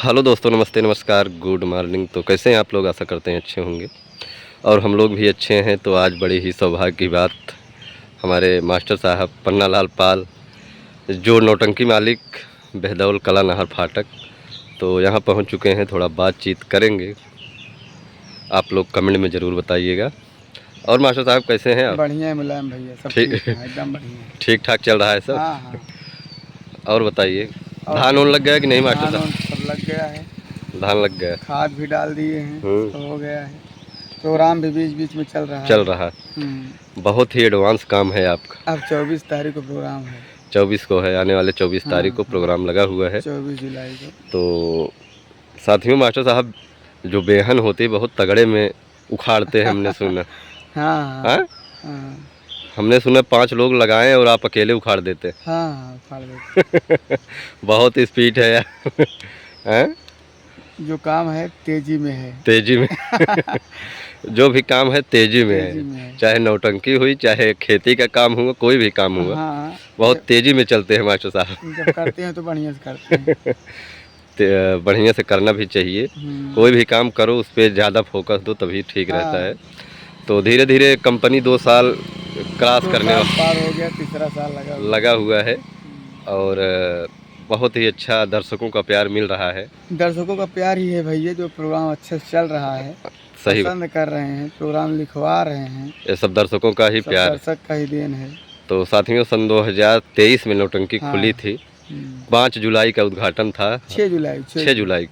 Hello दोस्तों, नमस्ते, नमस्कार, गुड मॉर्निंग। तो कैसे हैं आप लोग? आशा करते हैं अच्छे होंगे और हम लोग भी अच्छे हैं। तो आज बड़ी ही सौभाग्य की बात, हमारे मास्टर साहब पन्नालाल पाल, जो नौटंकी मालिक, बेहदौल कला नहर फाटक, तो यहाँ पहुँच चुके हैं। थोड़ा बातचीत करेंगे, आप लोग कमेंट में ज़रूर बताइएगा। और मास्टर साहब कैसे हैं आप? बढ़िया है मुलायम भैया, सब ठीक ठीक है, एकदम बढ़िया है। ठीक ठाक चल रहा है सब? हाँ हाँ। और बताइए, और धान ओन लग गया कि नहीं मास्टर धान साहब? वान सब लग गया है, धान लग गया। खाद भी डाल दिए हैं, हम्म, सब हो गया है। प्रोग्राम भी बीच बीच में चल रहा चल है। रहा। बहुत ही एडवांस काम है आपका। अब 24 तारीख को प्रोग्राम है। 24 को है, आने वाले 24 हाँ तारीख को हाँ, प्रोग्राम लगा हुआ है। 24 जुलाई को। तो साथियों, मास्टर साहब जो बेहन होती है बहुत तगड़े में उखाड़ते हैं, हमने सुना। हाँ हाँ, हाँ हमने सुना 5 लोग लगाएं और आप अकेले उखाड़ देते। हाँ हाँ, उखाड़ देते। बहुत स्पीड है यार। हैं? जो काम है तेजी में है। तेजी में। जो भी काम है तेजी में तेजी है, में है। चाहे नौटंकी हुई, चाहे खेती का काम हुआ, कोई भी काम हुआ, हाँ, बहुत तेजी में चलते हैं मास्टर साहब। जब करते हैं तो बढ़िया से करते हैं। बढ़िया से करना भी चाहिए। कोई भी काम करो उस पर ज़्यादा फोकस दो, तभी ठीक रहता है। तो धीरे धीरे कंपनी 2 साल क्रॉस करने पार हो गया, तीसरा साल लगा हुआ है और बहुत ही अच्छा दर्शकों का प्यार मिल रहा है। दर्शकों का प्यार ही है भैया, जो प्रोग्राम अच्छे से चल रहा है, सही, पसंद कर रहे हैं, प्रोग्राम लिखवा रहे हैं, ये सब दर्शकों का ही सब प्यार। दर्शक का ही देन है। तो साथियों, सन 2023 में नौटंकी खुली थी। 5 जुलाई का उद्घाटन था। 6 जुलाई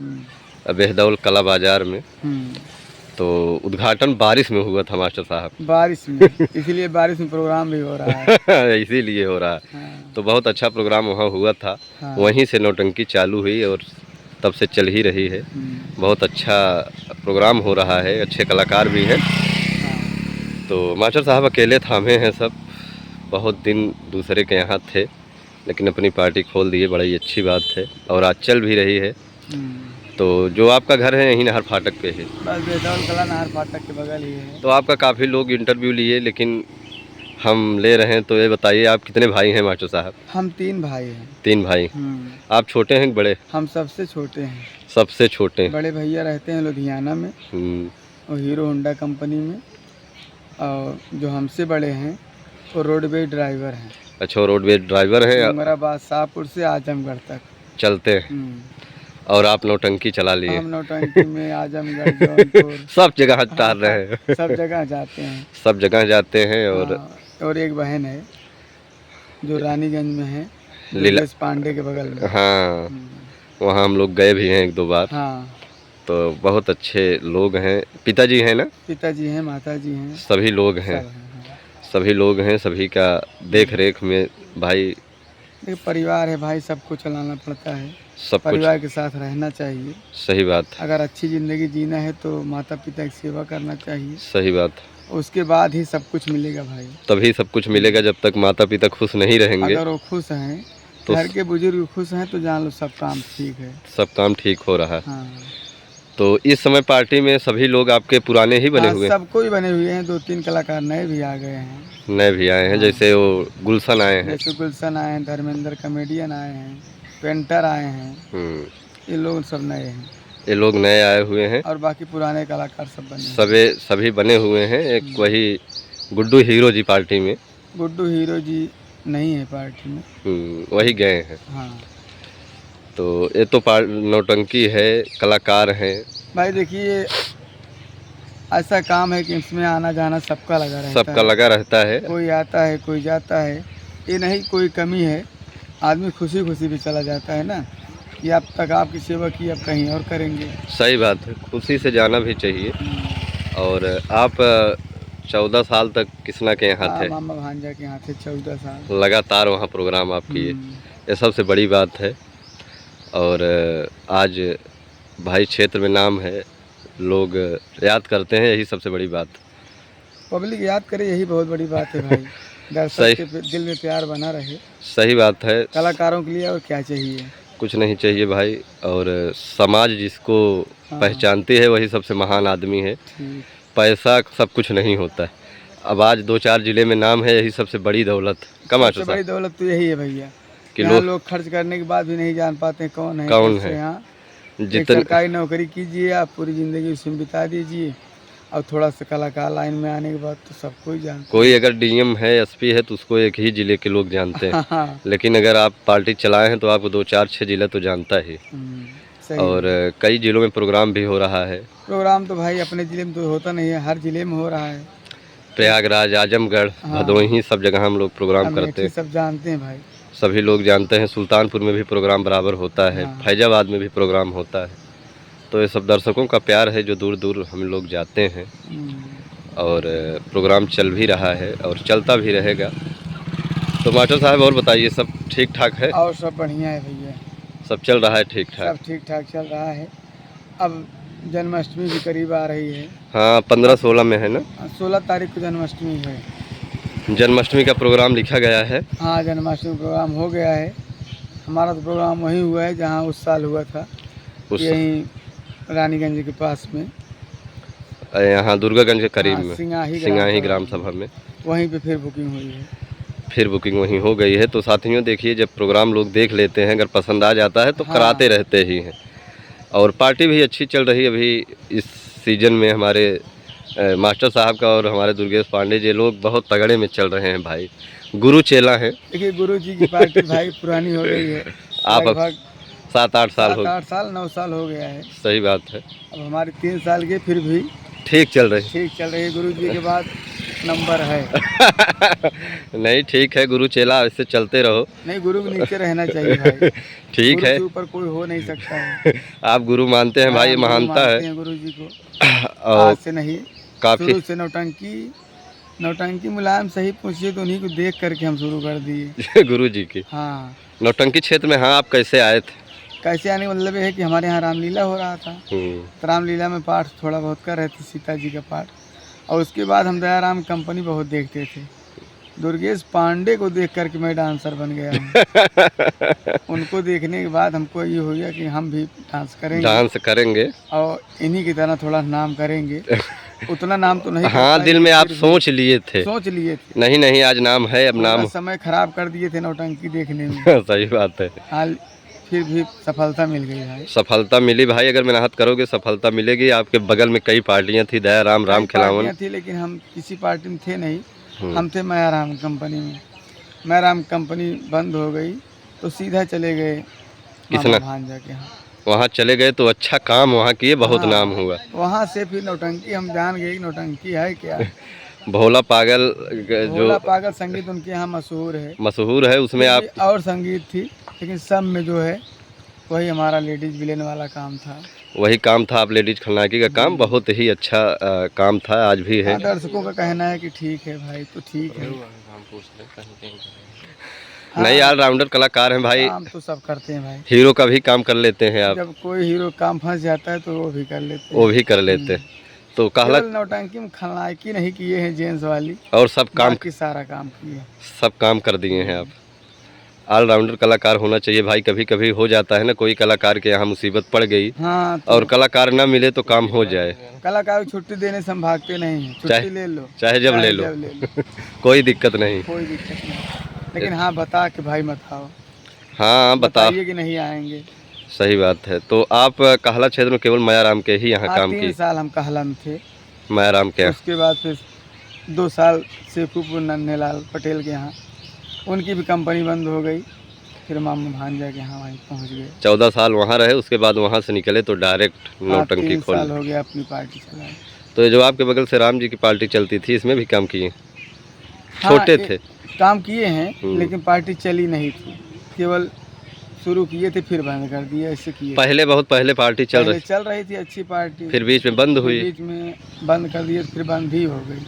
बेहदौल कला बाजार में। तो उद्घाटन बारिश में हुआ था मास्टर साहब। बारिश में, इसीलिए बारिश में प्रोग्राम भी हो रहा है। इसीलिए हो रहा है। हाँ, तो बहुत अच्छा प्रोग्राम वहाँ हुआ था। हाँ, वहीं से नौटंकी चालू हुई और तब से चल ही रही है। बहुत अच्छा प्रोग्राम हो रहा है, अच्छे कलाकार भी हैं। तो मास्टर साहब अकेले थामे हैं सब। बहुत दिन दूसरे के यहाँ थे, लेकिन अपनी पार्टी खोल दिए, बड़ी अच्छी बात है और आज चल भी रही है। तो जो आपका घर है यहीं नहर फाटक पे है? बस बेहदौल कला नहर फाटक के बगल ही है। तो आपका काफ़ी लोग इंटरव्यू लिए, लेकिन हम ले रहे हैं, तो ये बताइए आप कितने भाई हैं मास्टर साहब? हम 3 भाई हैं। 3 भाई। आप छोटे हैं कि बड़े? हम सबसे छोटे हैं। सबसे छोटे। बड़े भैया रहते हैं लुधियाना में और हीरो होंडा कंपनी में, और जो हमसे बड़े हैं वो रोडवेज ड्राइवर हैं। अच्छा, रोडवेज ड्राइवर हैं। उमराबाद शाहपुर से आजमगढ़ तक चलते हैं। और आप नौटंकी चला लिए? हम नौटंकी में आजमगढ़, जौनपुर सब जगह टार रहे हैं। सब जगह जाते हैं। सब जगह जाते हैं। और एक बहन है जो रानीगंज में है, लीला पांडे के बगल में। हाँ, वहाँ हम लोग गए भी हैं 1-2 बार। हाँ, तो बहुत अच्छे लोग हैं। पिताजी हैं ना? पिताजी हैं, माताजी हैं, सभी लोग हैं। सभी लोग हैं, सभी का देख रेख में भाई। एक परिवार है भाई, सबको चलाना पड़ता है, सब परिवार के साथ रहना चाहिए। सही बात। अगर अच्छी ज़िंदगी जीना है तो माता पिता की सेवा करना चाहिए। सही बात। उसके बाद ही सब कुछ मिलेगा भाई। तभी सब कुछ मिलेगा। जब तक माता पिता खुश नहीं रहेंगे, अगर वो खुश हैं, तो घर के बुजुर्ग खुश हैं, तो जान लो सब काम ठीक है। सब काम ठीक हो रहा है। हाँ। तो इस समय पार्टी में सभी लोग आपके पुराने ही बने हुए? सब कोई बने हुए हैं, 2-3 कलाकार नए भी आ गए हैं। नए भी आए हैं, जैसे वो गुलशन आए हैं। जैसे गुलशन आए हैं, धर्मेंद्र कॉमेडियन आए हैं, पेंटर आए हैं। ये लोग सब नए हैं। ये लोग नए आए हुए हैं और बाकी पुराने कलाकार सब बने सभी बने हुए हैं। एक वही गुड्डू हीरो जी पार्टी में। गुड्डू हीरो जी नहीं है पार्टी में, वही गए हैं। हाँ। तो ये तो नौटंकी है, कलाकार हैं भाई। देखिए, ऐसा काम है कि इसमें आना जाना सबका लगा रहता है। सबका लगा रहता है। कोई आता है, कोई जाता है, ये नहीं कोई कमी है। आदमी खुशी खुशी भी चला जाता है ना, कि अब तक आपकी सेवा की, अब कहीं और करेंगे। सही बात है, खुशी से जाना भी चाहिए। और आप 14 साल तक किसना के यहाँ थे? मामा भांजा के यहाँ थे 14 साल लगातार वहाँ प्रोग्राम आप किए। ये सबसे बड़ी बात है। और आज भाई क्षेत्र में नाम है, लोग याद करते हैं, यही सबसे बड़ी बात। पब्लिक याद करे, यही बहुत बड़ी बात है भाई। दर्शक के दिल में प्यार बना रहे। सही बात है। कलाकारों के लिए और क्या चाहिए? कुछ नहीं चाहिए भाई। और समाज जिसको पहचानती है वही सबसे महान आदमी है। पैसा सब कुछ नहीं होता है। अब आज 2-4 जिले में नाम है, यही सबसे बड़ी दौलत। सबसे बड़ी दौलत तो यही है भैया कि लोग खर्च करने के बाद भी नहीं जान पाते कौन है, कौन है। एक जितन सरकारी नौकरी कीजिए, आप पूरी ज़िंदगी उसमें बिता दीजिए, और थोड़ा सा कलाकार लाइन में आने के बाद तो सबको ही जानते कोई अगर डीएम है, एसपी है, तो उसको एक ही ज़िले के लोग जानते हैं। हैं। हाँ, लेकिन अगर आप पार्टी चलाए हैं तो आपको 2 4 6 ज़िला तो जानता ही। सही और है। कई ज़िलों में प्रोग्राम भी हो रहा है। प्रोग्राम तो भाई अपने ज़िले में तो होता नहीं है, हर ज़िले में हो रहा है। प्रयागराज, आजमगढ़, हाँ, भदोही सब जगह हम लोग प्रोग्राम करते अमेठी हैं। सब जानते हैं भाई। सभी लोग जानते हैं। सुल्तानपुर में भी प्रोग्राम बराबर होता है, हाँ। फैजाबाद में भी प्रोग्राम होता है। तो ये सब दर्शकों का प्यार है जो दूर दूर हम लोग जाते हैं। और प्रोग्राम चल भी रहा है और चलता भी रहेगा। तो मास्टर साहब और बताइए, सब ठीक ठाक है? और सब बढ़िया है भैया, सब चल रहा है ठीक ठाक? सब ठीक ठाक चल रहा है। अब जन्माष्टमी भी करीब आ रही है। हाँ, 15-16 में है ना? 16 तारीख को जन्माष्टमी है। जन्माष्टमी का प्रोग्राम लिखा गया है। हाँ, जन्माष्टमी प्रोग्राम हो गया है। हमारा तो प्रोग्राम वहीं हुआ है जहाँ उस साल हुआ था, यहीं रानीगंज के पास में, यहाँ दुर्गागंज के करीब हाँ, में सिंगाही ग्राम सभा में। वहीं पे फिर बुकिंग हुई है। फिर बुकिंग वहीं हो गई है। तो साथियों देखिए, जब प्रोग्राम लोग देख लेते हैं, अगर पसंद आ जाता है तो हाँ। कराते रहते ही हैं। और पार्टी भी अच्छी चल रही है अभी इस सीजन में। हमारे मास्टर साहब का और हमारे दुर्गेश पांडे जी लोग बहुत तगड़े में चल रहे हैं भाई। गुरु चेला हैं। देखिए, गुरु जी की पार्टी भाई पुरानी हो गई है। आप अब लगभग 7-8 साल हो 7-8 साल 9 साल हो गया है। सही बात है। अब हमारी 3 साल के फिर भी ठीक चल रही ठीक चल रही है। गुरु जी के बाद नंबर है। नहीं, ठीक है, गुरु चेला ऐसे चलते रहो। नहीं, गुरु के नीचे रहना चाहिए भाई। ठीक गुरु है। के ऊपर कोई हो नहीं सकता है। आप गुरु मानते हैं भाई, ये हाँ, गुरु महानता मानते है। हैं गुरु जी को। और आज से नहीं, काफी शुरू से नौटंकी मुलायम सही पूछिए तो उन्हीं को देख करके हम शुरू कर दिए। गुरु जी की हाँ, नौटंकी क्षेत्र में। हाँ, आप कैसे आए थे? कैसे आने का मतलब ये है कि हमारे यहाँ रामलीला हो रहा था, तो रामलीला में पाठ थोड़ा बहुत कर रहे थे, सीता जी का पाठ। और उसके बाद हम दयाराम कंपनी बहुत देखते थे। दुर्गेश पांडे को देख करके मैं डांसर बन गया हूँ। उनको देखने के बाद हमको ये हो गया कि हम भी डांस करेंगे और इन्हीं की तरह थोड़ा नाम करेंगे। उतना नाम तो नहीं कर हाँ, पाए, दिल में आप फिर भी सोच लिए थे। सोच लिए थे। नहीं, आज नाम है, अब पूरा नाम। समय खराब कर दिए थे नौटंकी देखने में। सही बात है। हाल फिर भी सफलता मिल गई भाई। सफलता मिली भाई, अगर मेहनत करोगे सफलता मिलेगी। आपके बगल में कई पार्टियां थी, दयाराम, राम खिलावन पार्टियां थी, लेकिन हम किसी पार्टी में थे नहीं। हम थे मायाराम कंपनी में। मायाराम कंपनी बंद हो गई तो सीधा चले गए मामा भांजा के यहाँ। वहाँ चले गए तो अच्छा काम वहाँ किए, बहुत हाँ, नाम हुआ। वहाँ से फिर नौटंकी हम जान गए कि नौटंकी है क्या। भोला पागल भोला जो पागल संगीत उनके यहाँ मशहूर है, उसमें आप और संगीत थी, लेकिन सब में जो है वही हमारा लेडीज विलेन वाला काम था। वही काम था। आप लेडीज खलनायकी का काम बहुत ही अच्छा काम था, आज भी है। दर्शकों का कहना है कि ठीक है भाई, तो ठीक है। नहीं, ऑलराउंडर कलाकार हैं भाई। काम तो सब करते हैं भाई। हीरो का भी काम कर लेते हैं आप। जब कोई हीरो काम फंस जाता है तो वो भी कर लेते वो भी कर लेते हैं। तो कहला केवल नौटंकी में खलनायकी नहीं किए हैं जेंट्स वाली, और सब काम बाकी सारा काम किए। सब काम कर दिए हैं आप। ऑलराउंडर कलाकार होना चाहिए भाई। कभी कभी हो जाता है ना, कोई कलाकार के यहाँ मुसीबत पड़ गई हाँ, तो और कलाकार ना मिले तो काम हो जाए। कलाकार छुट्टी देने से हम भागते नहीं हैं। छुट्टी ले लो, चाहे जब ले लो। कोई दिक्कत नहीं। कोई दिक्कत नहीं। लेकिन हाँ, बता के भाई मत आओ। हाँ, बताइए कि नहीं आएंगे। सही बात है। तो आप कहला क्षेत्र में केवल मायाराम के ही यहाँ काम 3 की? साल हम कहला में थे। मायाराम के यहाँ। उसके बाद फिर 2 साल शेखुपुर नन्हेलाल पटेल के यहाँ, उनकी भी कंपनी बंद हो गई। फिर मामा भांजा के यहाँ वहीं पहुँच गए। 14 साल वहाँ रहे, उसके बाद वहाँ से निकले तो डायरेक्ट नौटंकी 3 खोल। साल हो गया अपनी पार्टी चलाए। तो ये जो आपके बगल से राम जी की पार्टी चलती थी, इसमें भी काम किए? हाँ, छोटे थे? काम किए हैं, लेकिन पार्टी चली नहीं थी। केवल शुरू किए थे, फिर बंद कर दिए, ऐसे किए। बहुत पहले पार्टी चल रही थी अच्छी पार्टी, फिर बीच में बंद हुई। बीच में बंद कर दिए, फिर बंद ही हो गई,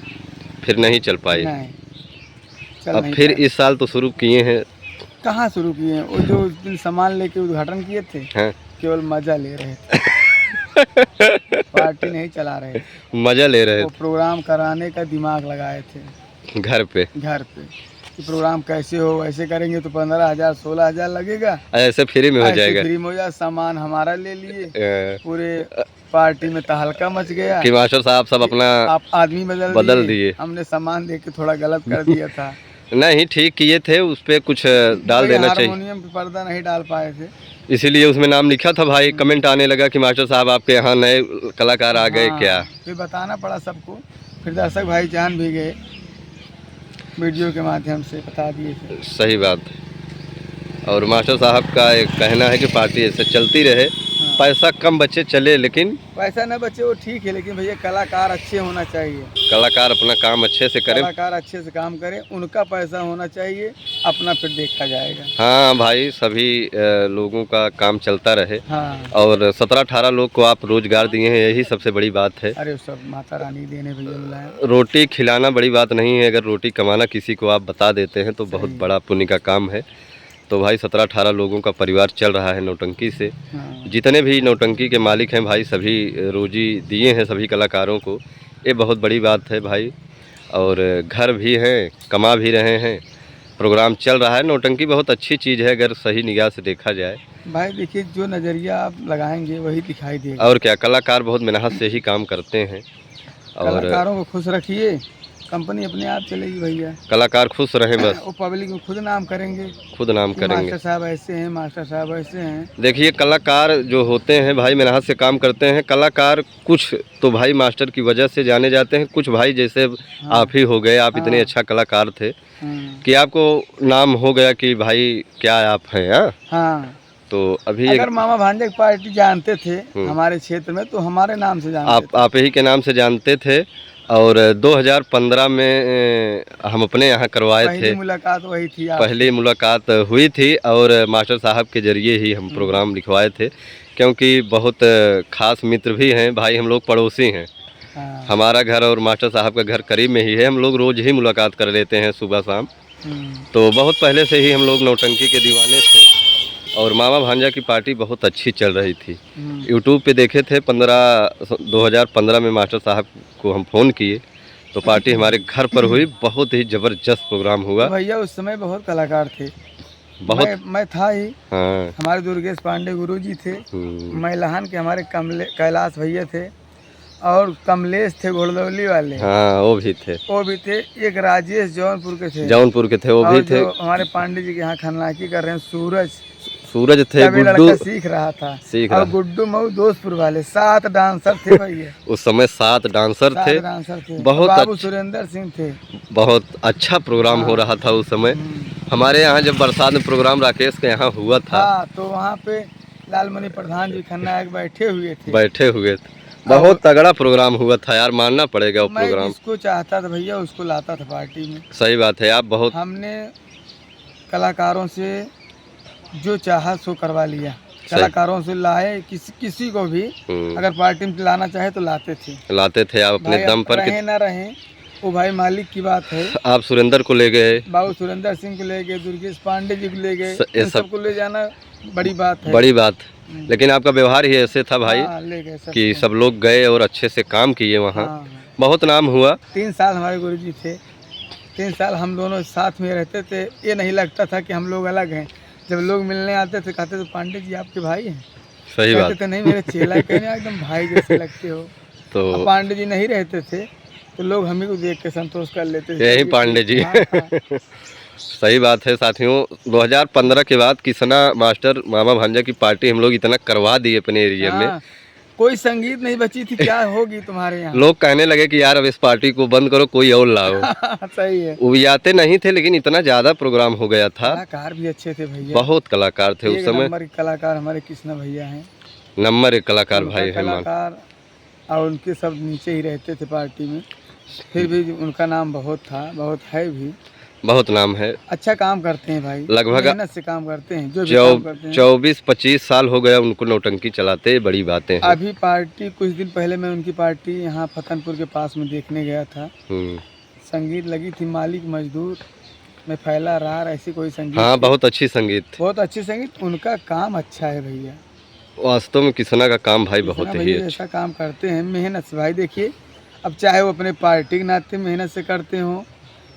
फिर नहीं चल पाई। नहीं, अब फिर इस साल तो शुरू किए हैं। कहाँ शुरू किए हैं? वो जो उस दिन सामान लेके उद्घाटन किए थे, हाँ। केवल मजा ले रहे थे। पार्टी नहीं चला रहे थे, मजा ले रहे वो प्रोग्राम कराने का दिमाग लगाए थे घर पे कि प्रोग्राम कैसे हो, ऐसे करेंगे तो 15,000 16,000 लगेगा, ऐसे फ्री में हो जाएगा। फ्री में हो जाएगा। सामान हमारा ले लिए, पूरे पार्टी में तहलका मच गया कि मास्टर साहब सब अपना आप आदमी बदल दिए। हमने सामान देख के थोड़ा गलत कर दिया था। नहीं, ठीक किए थे, उस पे कुछ डाल देना चाहिए। हारमोनियम पे पर्दा नहीं डाल पाए थे, इसीलिए उसमें नाम लिखा था भाई। कमेंट आने लगा कि मास्टर साहब आपके यहाँ नए कलाकार आ गए क्या? फिर बताना पड़ा सबको, फिर दर्शक भाई जान भी गए, वीडियो के माध्यम से बता दिए थे। सही बात है। और मास्टर साहब का एक कहना है कि पार्टी ऐसे चलती रहे, पैसा कम बचे चले, लेकिन पैसा न बचे वो ठीक है, लेकिन भैया कलाकार अच्छे होना चाहिए। कलाकार अपना काम अच्छे से करें, कलाकार अच्छे से काम करें, उनका पैसा होना चाहिए, अपना फिर देखा जाएगा। हाँ भाई, सभी लोगों का काम चलता रहे। हाँ। और 17-18 लोग को आप रोजगार दिए हैं, यही सबसे बड़ी बात है। अरे सब माता रानी देने भैया मिलाया। रोटी खिलाना बड़ी बात नहीं है, अगर रोटी कमाना किसी को आप बता देते हैं तो बहुत बड़ा पुण्य का काम है। तो भाई 17-18 लोगों का परिवार चल रहा है नौटंकी से। हाँ। जितने भी नौटंकी के मालिक हैं भाई, सभी रोजी दिए हैं सभी कलाकारों को, ये बहुत बड़ी बात है भाई। और घर भी हैं, कमा भी रहे हैं, प्रोग्राम चल रहा है। नौटंकी बहुत अच्छी चीज़ है अगर सही निगाह से देखा जाए। भाई देखिए, जो नज़रिया आप लगाएंगे वही दिखाई देगा। और क्या, कलाकार बहुत मेहनत से ही काम करते हैं। और कलाकारों को खुश रखिए, कंपनी अपने आप चलेगी भैया। कलाकार खुश रहें बस, वो पब्लिक में खुद नाम करेंगे, खुद नाम करेंगे। मास्टर साहब ऐसे हैं, मास्टर साहब ऐसे हैं। देखिए, कलाकार जो होते हैं भाई मेहनत से काम करते हैं। कलाकार कुछ तो भाई मास्टर की वजह से जाने जाते हैं, कुछ भाई जैसे आप ही हो गए, आप इतने अच्छा कलाकार थे कि आपको नाम हो गया कि भाई क्या आप हैं। हाँ, तो अभी अगर मामा भांजे की पार्टी जानते थे हमारे क्षेत्र में, तो हमारे नाम से जानते थे। आप ही के नाम से जानते थे। और 2015 में हम अपने यहाँ करवाए थे, पहली मुलाकात वही थी, पहली मुलाकात हुई थी। और मास्टर साहब के जरिए ही हम प्रोग्राम लिखवाए थे, क्योंकि बहुत खास मित्र भी हैं भाई, हम लोग पड़ोसी हैं। हाँ। हमारा घर और मास्टर साहब का घर करीब में ही है, हम लोग रोज़ ही मुलाकात कर लेते हैं सुबह शाम। तो बहुत पहले से ही हम लोग नौटंकी के दीवाने थे। और मामा भांजा की पार्टी बहुत अच्छी चल रही थी। यूट्यूब पे देखे थे 2015 में मास्टर साहब को हम फ़ोन किए तो पार्टी हमारे घर पर हुई। बहुत ही ज़बरदस्त प्रोग्राम हुआ। तो भैया उस समय बहुत कलाकार थे, बहुत मैं था ही। हाँ। हमारे दुर्गेश पांडे गुरुजी थे, मैलहान के हमारे कैलाश भैया थे, और कमलेश थे घोड़दौली वाले। हाँ, वो भी थे। एक राजेश जौनपुर के थे, वो भी थे। हमारे पांडे जी के यहाँ खन्नाकी कर रहे हैं, सूरज थे। गुड्डू सीख रहा था, और गुड्डू मऊ दोस्तपुर वाले। 7 डांसर थे भैया उस समय, 7 डांसर थे। बहुत बाबू सुरेंद्र सिंह थे। बहुत अच्छा प्रोग्राम हो रहा था उस समय। हमारे यहाँ जब बरसात में प्रोग्राम राकेश के यहाँ हुआ था, तो वहाँ पे लालमणि प्रधान जी खन्नायक बैठे हुए थे। बहुत तगड़ा प्रोग्राम हुआ था यार, मानना पड़ेगा वो प्रोग्राम। जिसको चाहता था भैया उसको लाता था पार्टी में। सही बात है। आप बहुत, हमने कलाकारों से जो चाहा सो करवा लिया। कलाकारों से लाए, किसी को भी अगर पार्टी में लाना चाहे तो लाते थे आप अपने दम पर। रहे ना रहे वो भाई मालिक की बात है। आप सुरेंद्र को ले गए, बाबू सुरेंद्र सिंह को ले गए, दुर्गेश पांडे जी को ले गए, इन सबको ले जाना बड़ी बात है, बड़ी बात। लेकिन आपका व्यवहार ही ऐसे था भाई, ले गए कि सब लोग गए और अच्छे से काम किए वहाँ। बहुत नाम हुआ। 3 साल हमारे गुरुजी थे, 3 साल हम दोनों साथ में रहते थे। ये नहीं लगता था कि हम लोग अलग हैं। जब लोग मिलने आते थे कहते थे पांडे जी आपके भाई हैं। सही बात। कहते थे नहीं मेरे चेला, कहने एकदम भाई जैसे लगते हो। तो पांडे जी नहीं रहते थे तो लोग हमें को देख के संतोष कर लेते थे, यही पांडे जी। सही बात है साथियों। 2015 के बाद किसना मास्टर मामा भांजा की पार्टी हम लोग इतना करवा दी अपने एरिया में, कोई संगीत नहीं बची थी। क्या होगी तुम्हारे यहाँ? लोग कहने लगे कि यार अब इस पार्टी को बंद करो, कोई और लाओ। सही है। उबियाते नहीं थे, लेकिन इतना ज्यादा प्रोग्राम हो गया था। कलाकार भी अच्छे थे भैया, बहुत कलाकार थे उस समय। नंबर कलाकार हमारे कृष्णा भैया हैं, नंबर 1 कलाकार भाई है कलाकार। और उनके सब नीचे ही रहते थे पार्टी में, फिर भी उनका नाम बहुत था, बहुत है भी, बहुत नाम है। अच्छा काम करते हैं भाई, लगभग मेहनत से काम करते हैं। जो 24-25 साल हो गया उनको नौटंकी चलाते, बड़ी बातें हैं। अभी पार्टी कुछ दिन पहले मैं उनकी पार्टी यहाँ फतनपुर के पास में देखने गया था। संगीत लगी थी, मालिक मजदूर में फैला रार, ऐसी कोई संगीत। हाँ, बहुत अच्छी संगीत, बहुत अच्छी संगीत। उनका काम अच्छा है भैया, वास्तव में किसना का काम भाई बहुत ही अच्छा काम करते हैं मेहनत से। भाई देखिए, अब चाहे वो अपने पार्टी के नाते मेहनत से करते हो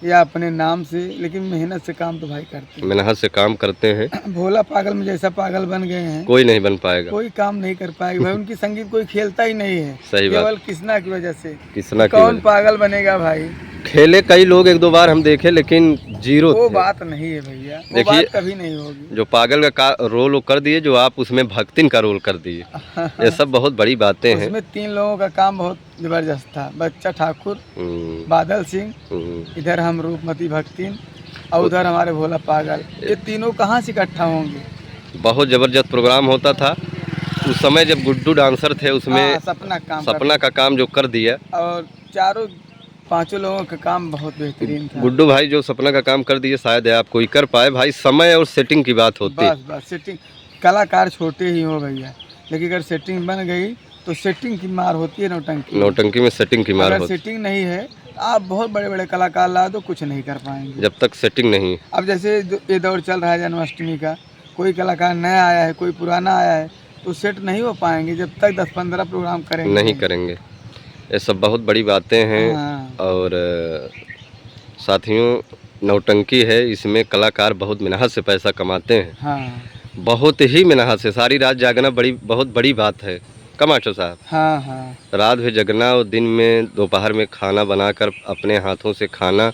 या अपने नाम से, लेकिन मेहनत से काम तो भाई करते हैं, मेहनत से काम करते हैं। भोला पागल में जैसा पागल बन गए हैं, कोई नहीं बन पाएगा, कोई काम नहीं कर पाएगा भाई। उनकी संगीत कोई खेलता ही नहीं है। सही बात। केवल किसना की वजह से। किसना कौन पागल बनेगा भाई? खेले कई लोग, 1-2 बार हम देखे, लेकिन जीरो वो थे। बात नहीं है भैया, वो देखिए, बात कभी नहीं होगी। जो पागल का रोल वो कर दिए, जो आप उसमें भक्तिन का रोल कर दिए, ये सब बहुत बड़ी बातें हैं। उसमें 3 लोगों का काम बहुत जबरदस्त था, बच्चा ठाकुर, बादल सिंह, इधर हम रूपमती भक्तिन और उधर हमारे भोला पागल, ये तीनों कहाँ से इकट्ठा होंगे। बहुत ज़बरदस्त प्रोग्राम होता था उस समय जब गुड्डू डांसर थे उसमें। हाँ, सपना का काम जो कर दिया, और चारों 5 लोगों का काम बहुत बेहतरीन था। गुड्डू भाई जो सपना का काम कर दिए, शायद आप कोई कर पाए भाई। समय और सेटिंग की बात होती है। बस सेटिंग, कलाकार छोटे ही हो भैया, लेकिन अगर सेटिंग बन गई तो सेटिंग की मार होती है नौटंकी में सेटिंग की मार अगर होती है। सेटिंग नहीं है आप बहुत बड़े बड़े कलाकार ला दो, कुछ नहीं कर पाएंगे जब तक सेटिंग नहीं। अब जैसे ये दौर चल रहा है जन्माष्टमी का, कोई कलाकार नया आया है, कोई पुराना आया है, तो सेट नहीं हो पाएंगे जब तक 10-15 प्रोग्राम करेंगे नहीं करेंगे। ये सब बहुत बड़ी बातें हैं। हाँ। और साथियों, नौटंकी है, इसमें कलाकार बहुत मेहनत से पैसा कमाते हैं। हाँ बहुत ही मेहनत से, सारी रात जागना बहुत बड़ी बात है का मास्टर साहब। हाँ हाँ रात में जगना और दिन में दोपहर में खाना बनाकर अपने हाथों से खाना,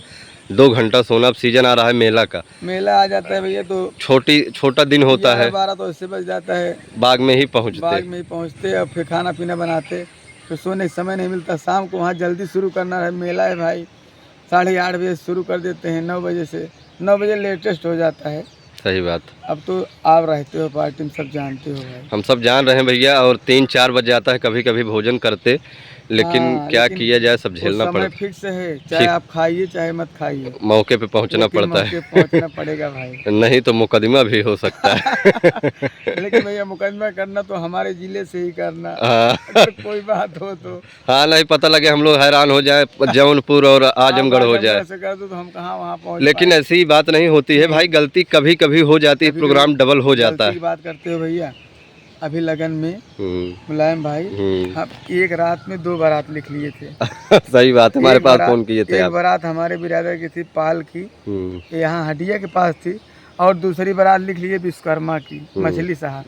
2 घंटा सोना। अब सीजन आ रहा है मेला का, मेला आ जाता है भैया तो छोटा दिन होता है, 12 तो इससे बज जाता है, बाग में ही पहुंचते। बाग में ही पहुँचते और फिर खाना पीना बनाते, फिर सोने का समय नहीं मिलता। शाम को वहाँ जल्दी शुरू करना है, मेला है भाई, 8:30 बजे शुरू कर देते हैं, 9 बजे से 9 बजे लेटेस्ट हो जाता है। सही बात। अब तो आप रहते हो पार्टी में, सब जानते हो भाई। हम सब जान रहे हैं भैया, और 3-4 बज जाता है कभी कभी भोजन करते, लेकिन हाँ, क्या लेकिन किया जाए, सब झेलना समय पड़ता फिक्स है, चाहे आप खाइए चाहे मत खाइए, है। मौके पे पहुंचना लेकिन पड़ता मौके पहुंचना पड़ेगा भाई। है, नहीं तो मुकदमा भी हो सकता है। लेकिन भैया मुकदमा करना तो हमारे जिले से ही करना, हाँ। अगर कोई बात हो तो। हाँ, नहीं पता लगे हम लोग हैरान हो जाए, जौनपुर और आजमगढ़ हो जाए, ऐसे कर दो तो हम कहाँ वहाँ पहुँच लेकिन ऐसी बात नहीं होती है भाई। गलती कभी कभी हो जाती है, प्रोग्राम डबल हो जाता है। बात करते हो भैया, अभी लगन में मुलायम भाई हम एक रात में 2 बारात लिख लिए थे। सही बात है, हमारे पास फोन किए थे एक आप। बारात हमारे बिरादर की थी, पाल की, यहाँ हडिया के पास थी, और दूसरी बारात लिख लिए विश्वकर्मा की, मछली साहब।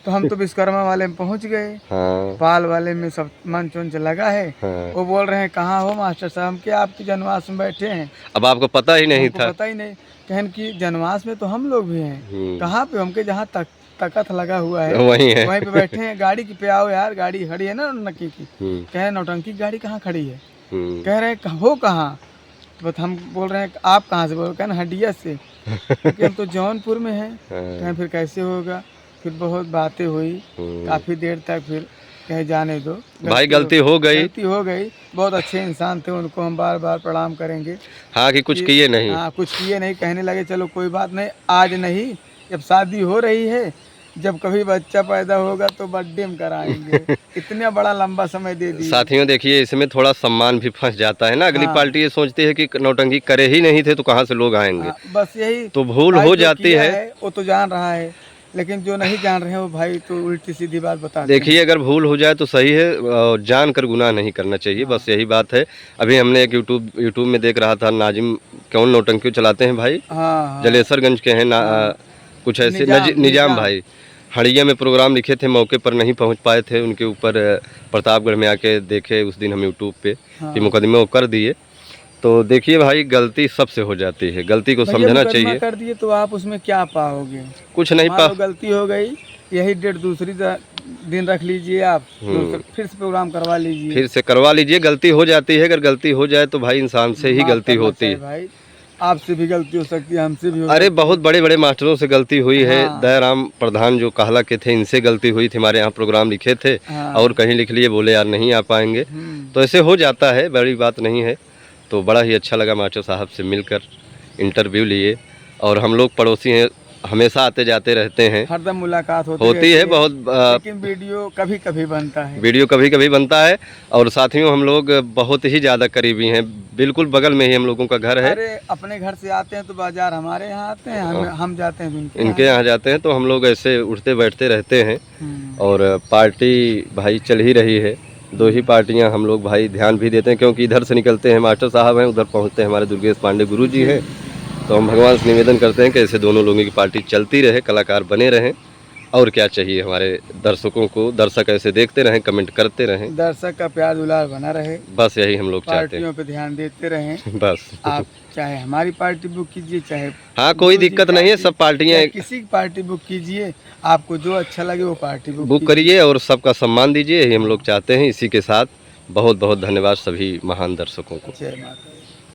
तो हम तो विश्वकर्मा वाले में पहुँच गए। हाँ। पाल वाले में सब मंच उंच लगा है। हाँ। वो बोल रहे हैं कहाँ हो मास्टर साहब, हम क्या आपके जनवास में बैठे हैं। अब आपको पता ही नहीं था। पता ही नहीं, कहन की जनवास में तो हम लोग भी हैं। कहाँ पे, हमके जहाँ तकत लगा हुआ है वहीं है, वहीं पे बैठे हैं। गाड़ी की पे आओ यार, गाड़ी खड़ी है ना नकी की। कह रहे नौटंकी गाड़ी कहाँ खड़ी है, कह रहे हो कहाँ, तो हम बोल रहे हैं आप कहाँ से बोल रहे, कहना हडिया से, क्योंकि हम तो जौनपुर में हैं। कहें फिर कैसे होगा, फिर बहुत बातें हुई काफ़ी देर तक, फिर कहे जाने दो भाई, गलती हो गई। बहुत अच्छे इंसान थे, उनको हम बार बार प्रणाम करेंगे। हाँ, कि कुछ किए नहीं। हाँ, कुछ किए नहीं, कहने लगे चलो कोई बात नहीं, आज नहीं, जब शादी हो रही है, जब कभी बच्चा पैदा होगा तो बर्थडे में कराएंगे। इतना बड़ा लंबा समय दे दिया। साथियों देखिए, इसमें थोड़ा सम्मान भी फंस जाता है ना। अगली पार्टी ये सोचती है कि नौटंकी करे ही नहीं थे तो कहाँ से लोग आएंगे। बस यही तो भूल हो जाती है। वो तो जान रहा है, लेकिन जो नहीं जान रहे हैं वो भाई तो उल्टी सीधी बात बता। देखिए, अगर भूल हो जाए तो सही है, जान कर गुनाह नहीं करना चाहिए। बस यही बात है। अभी हमने एक यूट्यूब में देख रहा था, नाजिम कौन नौटंकी चलाते हैं भाई, जलेसरगंज के हैं कुछ ऐसे, निजाम भाई, हड़िया में प्रोग्राम लिखे थे, मौके पर नहीं पहुंच पाए थे। उनके ऊपर प्रतापगढ़ में आके देखे उस दिन हम यूट्यूब पे कि मुकदमे वो कर दिए। तो देखिए भाई, गलती सबसे हो जाती है, गलती को समझना चाहिए। कर दिए तो आप उसमें क्या पाओगे, कुछ नहीं पा। गलती हो गई, यही डेट दूसरी दिन रख लीजिए आप, फिर से प्रोग्राम करवा लीजिए। गलती हो जाती है, अगर गलती हो जाए तो भाई इंसान से ही गलती होती है भाई। आपसे भी गलती हो सकती है, हमसे भी हो। अरे बहुत बड़े बड़े मास्टरों से गलती हुई है। दयाराम प्रधान जो काहला के थे, इनसे गलती हुई थी। हमारे यहाँ प्रोग्राम लिखे थे और कहीं लिख लिए, बोले यार नहीं आ पाएंगे। तो ऐसे हो जाता है, बड़ी बात नहीं है। तो बड़ा ही अच्छा लगा मास्टर साहब से मिलकर, इंटरव्यू लिए। और हम लोग पड़ोसी हैं, हमेशा आते जाते रहते हैं, हरदम मुलाकात होती है बहुत। लेकिन वीडियो कभी कभी बनता है। और साथियों, हम लोग बहुत ही ज़्यादा करीबी हैं, बिल्कुल बगल में ही हम लोगों का घर है। अरे अपने घर से आते हैं तो बाजार हमारे यहाँ आते हैं, हम जाते हैं इनके यहाँ जाते हैं। तो हम लोग ऐसे उठते बैठते रहते हैं। और पार्टी भाई चल ही रही है, 2 ही पार्टियां हम लोग भाई ध्यान भी देते हैं, क्योंकि इधर से निकलते हैं मास्टर साहब हैं, उधर पहुंचते हैं हमारे दुर्गेश पांडे गुरु जी हैं। तो हम भगवान से निवेदन करते हैं कि ऐसे दोनों लोगों की पार्टी चलती रहे, कलाकार बने रहें और क्या चाहिए हमारे दर्शकों को? दर्शक ऐसे देखते रहें, कमेंट करते रहें, दर्शक का प्यार दुलार बना रहे, बस यही हम लोग चाहते पार्टियों पे ध्यान देते रहें। हैं बस। आप चाहे हमारी पार्टी बुक कीजिए, चाहे हाँ, कोई दूसरी दिक्कत नहीं है, पार्टी, सब पार्टियाँ चाहे किसी की पार्टी बुक कीजिए, आपको जो अच्छा लगे वो पार्टी बुक बुक करिए और सबका सम्मान दीजिए, यही हम लोग चाहते हैं। इसी के साथ बहुत बहुत धन्यवाद सभी महान दर्शकों को। जय माता दी।